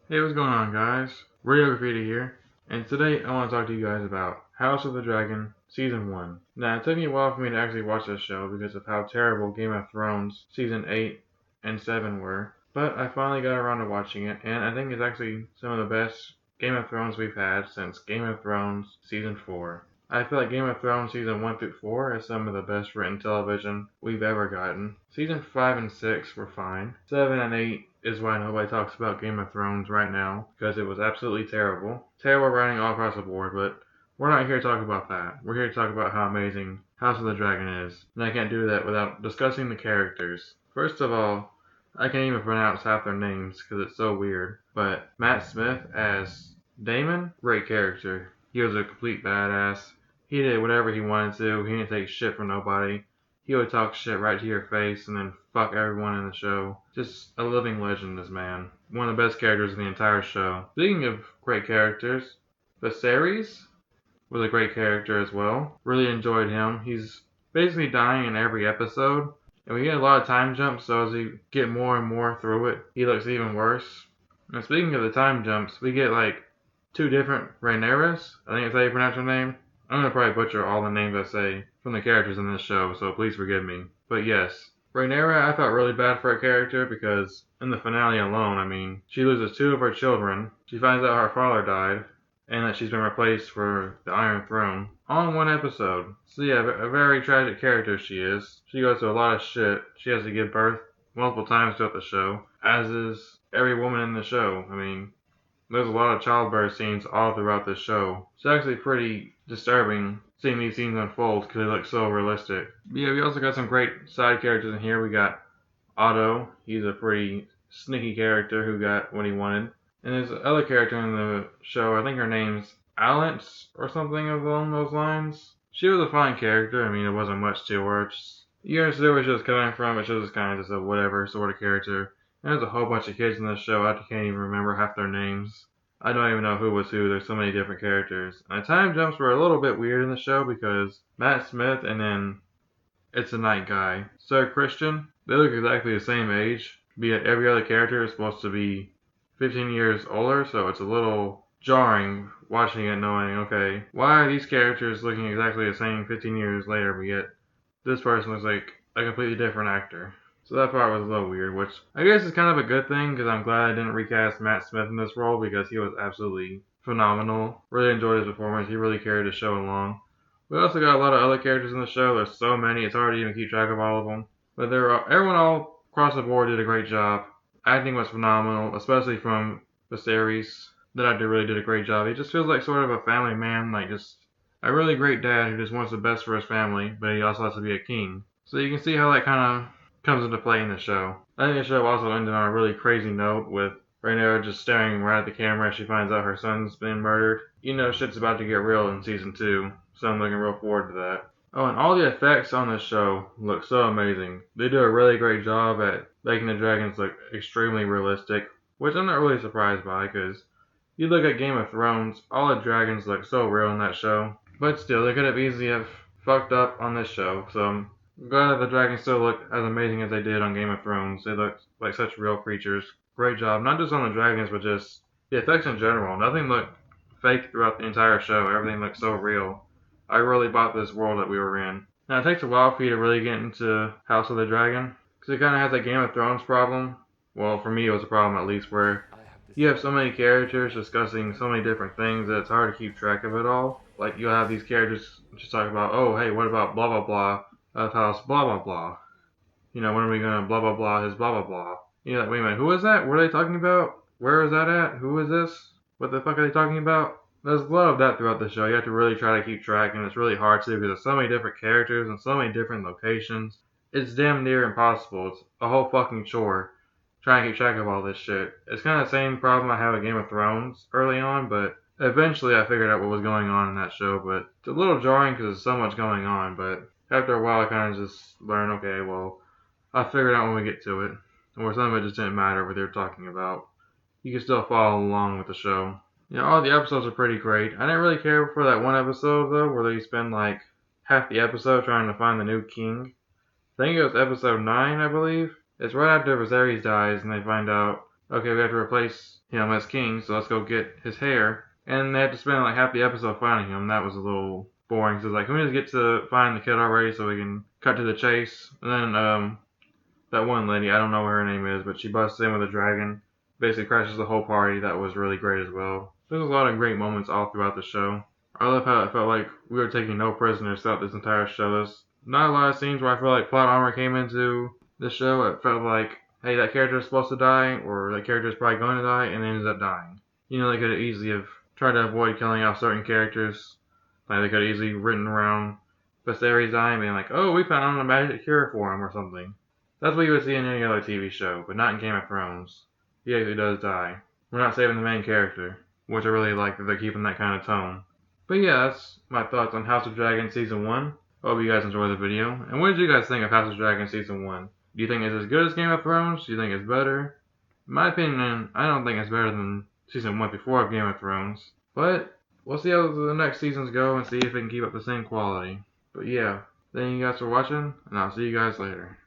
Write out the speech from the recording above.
Hey, what's going on, guys? Radio Graffiti here, and today I want to talk to you guys about House of the Dragon Season 1. Now, it took me a while for me to actually watch this show because of how terrible Game of Thrones Season 8 and 7 were, but I finally got around to watching it, and I think it's actually some of the best Game of Thrones we've had since Game of Thrones Season 4. I feel like Game of Thrones Season 1 through 4 is some of the best written television we've ever gotten. Season 5 and 6 were fine. 7 and 8 is why nobody talks about Game of Thrones right now, because it was absolutely terrible. Terrible writing all across the board, but we're not here to talk about that. We're here to talk about how amazing House of the Dragon is, and I can't do that without discussing the characters. First of all, I can't even pronounce half their names because it's so weird, but Matt Smith as Daemon, great character. He was a complete badass. He did whatever he wanted to. He didn't take shit from nobody. He would talk shit right to your face and then fuck everyone in the show. Just a living legend, this man. One of the best characters in the entire show. Speaking of great characters, Viserys was a great character as well. Really enjoyed him. He's basically dying in every episode. And we get a lot of time jumps, so as we get more and more through it, he looks even worse. And speaking of the time jumps, we get like two different Rhaenyras. I think that's how you pronounce her name. I'm gonna probably butcher all the names I say from the characters in this show, so please forgive me. But yes, Rhaenyra, I felt really bad for her character because in the finale alone, I mean, she loses two of her children. She finds out her father died, and that she's been replaced for the Iron Throne all in one episode. So yeah, a very tragic character she is. She goes through a lot of shit. She has to give birth multiple times throughout the show, as is every woman in the show. I mean, there's a lot of childbirth scenes all throughout this show. It's actually pretty disturbing seeing these scenes unfold because they look so realistic. But yeah, we also got some great side characters in here. We got Otto. He's a pretty sneaky character who got what he wanted. And there's another character in the show, I think her name's Alence or something along those lines. She was a fine character. I mean, it wasn't much to her. You understood where she was coming from, but she was kind of just a whatever sort of character. There's a whole bunch of kids in this show. I can't even remember half their names. I don't even know who was who. There's so many different characters. And the time jumps were a little bit weird in the show because Matt Smith and then it's a night guy, Sir Christian, they look exactly the same age. Be it every other character is supposed to be 15 years older, so it's a little jarring watching it knowing, okay, why are these characters looking exactly the same 15 years later, but yet this person looks like a completely different actor. So that part was a little weird, which I guess is kind of a good thing because I'm glad I didn't recast Matt Smith in this role because he was absolutely phenomenal. Really enjoyed his performance. He really carried the show along. We also got a lot of other characters in the show. There's so many, it's hard to even keep track of all of them. But everyone all across the board did a great job. Acting was phenomenal, especially from Viserys. That actor really did a great job. He just feels like sort of a family man, like just a really great dad who just wants the best for his family, but he also has to be a king. So you can see how that kind of comes into play in the show. I think the show also ended on a really crazy note with Rhaenyra just staring right at the camera as she finds out her son's been murdered. You know shit's about to get real in season 2, so I'm looking real forward to that. Oh, and all the effects on this show look so amazing. They do a really great job at making the dragons look extremely realistic, which I'm not really surprised by because you look at Game of Thrones, all the dragons look so real in that show. But still, they could have easily have fucked up on this show, so I'm glad that the dragons still look as amazing as they did on Game of Thrones. They look like such real creatures. Great job, not just on the dragons, but just the effects in general. Nothing looked fake throughout the entire show. Everything looked so real. I really bought this world that we were in. Now, it takes a while for you to really get into House of the Dragon, because it kind of has that Game of Thrones problem. Well, for me, it was a problem at least, where you have so many characters discussing so many different things that it's hard to keep track of it all. Like, you'll have these characters just talk about, oh, hey, what about blah, blah, blah of House blah, blah, blah. You know, when are we going to blah, blah, blah his blah, blah, blah. You're like, wait a minute, who is that? What are they talking about? Where is that at? Who is this? What the fuck are they talking about? There's a lot of that throughout the show. You have to really try to keep track, and it's really hard to because there's so many different characters and so many different locations. It's damn near impossible. It's a whole fucking chore trying to keep track of all this shit. It's kind of the same problem I had with Game of Thrones early on, but eventually I figured out what was going on in that show. But it's a little jarring because there's so much going on, but after a while I kind of just learned, okay, well, I'll figure it out when we get to it. Or some of it just didn't matter what they were talking about. You can still follow along with the show. You know, all the episodes are pretty great. I didn't really care for that one episode, though, where they spend like half the episode trying to find the new king. I think it was episode 9, I believe. It's right after Viserys dies and they find out okay, we have to replace him as king, so let's go get his hair. And they have to spend like half the episode finding him. That was a little boring. So it's like, can we just get to find the kid already so we can cut to the chase? And then that one lady, I don't know what her name is, but she busts in with a dragon, basically crashes the whole party. That was really great as well. There's a lot of great moments all throughout the show. I love how it felt like we were taking no prisoners throughout this entire show. There's not a lot of scenes where I feel like plot armor came into the show. It felt like, hey, that character is supposed to die, or that character is probably going to die, and ends up dying. You know, they could have easily have tried to avoid killing off certain characters. Like they could have easily written around Viserys dying, being like, oh, we found a magic cure for him or something. That's what you would see in any other TV show, but not in Game of Thrones. He actually does die. We're not saving the main character, which I really like that they're keeping that kind of tone. But yeah, that's my thoughts on House of Dragon Season 1. Hope you guys enjoyed the video. And what did you guys think of House of Dragon Season 1? Do you think it's as good as Game of Thrones? Do you think it's better? In my opinion, I don't think it's better than Season 1 before of Game of Thrones. But we'll see how the next seasons go and see if they can keep up the same quality. But yeah, thank you guys for watching, and I'll see you guys later.